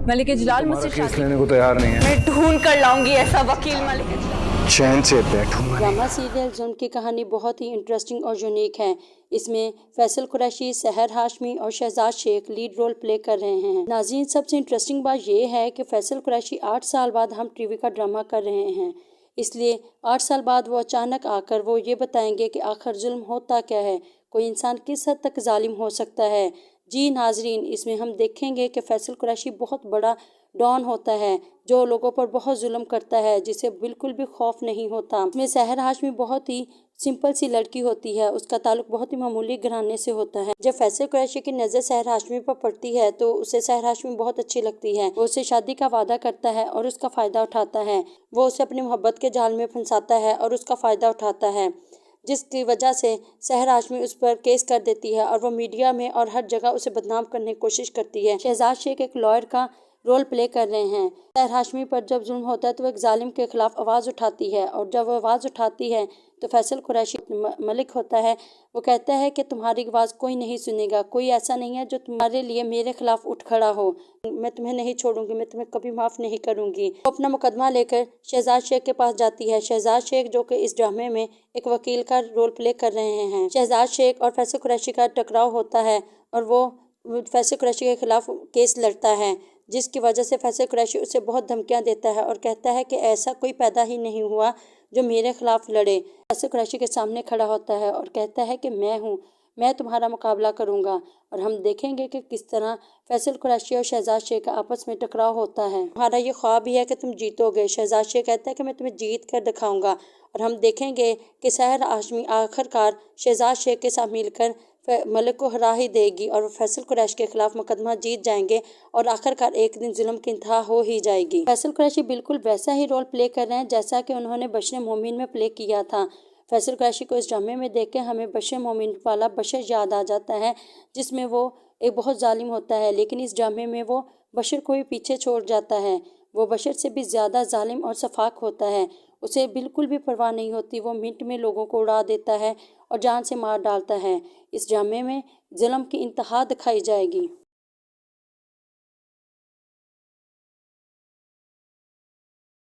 मलिक जलाल तुम्हारा मुझसे केस लेने को तैयार नहीं है। मैं ढूंढ कर लाऊंगी ऐसा वकील मलिक जलाल। चैन से बैठूंगा। ड्रामा सीरियल जुल्म की कहानी बहुत ही इंटरेस्टिंग और यूनिक है। इसमें फैसल कुरैशी, सहर हाशमी और Shahzad Sheikh lead role play कर रहे हैं। नाज़रीन, सबसे इंटरेस्टिंग बात यह है कि फैसल कुरैशी 8 साल बाद हम टीवी का ड्रामा कर रहे हैं, इसलिए 8 साल बाद वो अचानक आकर वो ये बताएंगे कि आखिर जुल्म होता क्या है, कोई इंसान किस हद तक जालिम हो सकता है। जी नाजरीन, इसमें हम देखेंगे कि फैसल कुरैशी बहुत बड़ा डॉन होता है जो लोगों पर बहुत जुल्म करता है, जिसे बिल्कुल भी खौफ नहीं होता। इसमें सहर हाशमी बहुत ही सिंपल सी लड़की होती है, उसका ताल्लुक बहुत ही मामूली घराने से होता है। जब फैसल कुरैशी की नज़र सहर हाशमी पर पड़ती है तो उसे सहर हाशमी बहुत अच्छी लगती है। वो उससे शादी का वादा करता है और उसका फ़ायदा उठाता है। वो उसे अपनी मोहब्बत के जाल में फंसाता है और उसका फ़ायदा उठाता है, जिसकी वजह से सहर हाशमी उस पर केस कर देती है और वो मीडिया में और हर जगह उसे बदनाम करने की कोशिश करती है। शहजाद शेख एक लॉयर का रोल प्ले कर रहे हैं। सहर हाशमी पर जब जुल्म होता है तो वो एक जालिम के खिलाफ आवाज़ उठाती है, और जब वो आवाज़ उठाती है तो फैसल कुरैशी मलिक होता है, वो कहता है कि तुम्हारी आवाज़ कोई नहीं सुनेगा, कोई ऐसा नहीं है जो तुम्हारे लिए मेरे खिलाफ उठ खड़ा हो, मैं तुम्हें नहीं छोड़ूंगी, मैं तुम्हें कभी माफ़ नहीं करूंगी। वो अपना मुकदमा लेकर शहजाद शेख के पास जाती है। शहजाद शेख जो कि इस ड्रामे में एक वकील का रोल प्ले कर रहे हैं। शहजाद शेख और फैसल कुरैशी का टकराव होता है और वो फैसल कुरैशी के खिलाफ केस लड़ता है, जिसकी वजह से फैसल कुरैशी उसे बहुत धमकियां देता है और कहता है कि ऐसा कोई पैदा ही नहीं हुआ जो मेरे खिलाफ लड़े। फैसल कुरैशी के सामने खड़ा होता है और कहता है कि मैं हूँ, मैं तुम्हारा मुकाबला करूँगा। और हम देखेंगे कि किस तरह फैसल कुरैशी और शहजाद शेख का आपस में टकराव होता है। हमारा ये ख्वाब ही है कि तुम जीतोगे। शहजाद शेख कहता है कि मैं तुम्हें जीत कर दिखाऊंगा। और हम देखेंगे कि सहर हाशमी आखिरकार शहजाद शेख के साथ मिलकर मलिक को हरा ही देगी और फैसल कुरैशी के खिलाफ मुकदमा जीत जाएंगे और आखिरकार एक दिन जुल्म की इंतहा हो ही जाएगी। फैसल कुरैशी बिल्कुल वैसा ही रोल प्ले कर रहे हैं जैसा कि उन्होंने बशर मोमिन में प्ले किया था। फैसल कुरैशी को इस ड्रामे में देख के हमें बशर मोमिन वाला बशर याद आ जाता है, जिसमें वो एक बहुत जालिम होता है, लेकिन इस ड्रामे में वो बशर को भी पीछे छोड़ जाता है। वो बशर से भी ज़्यादा जालिम और शफाक होता है, उसे बिल्कुल भी परवाह नहीं होती। वो मिनट में लोगों को उड़ा देता है और जान से मार डालता है। इस ड्रामे में जुल्म की इंतहा दिखाई जाएगी।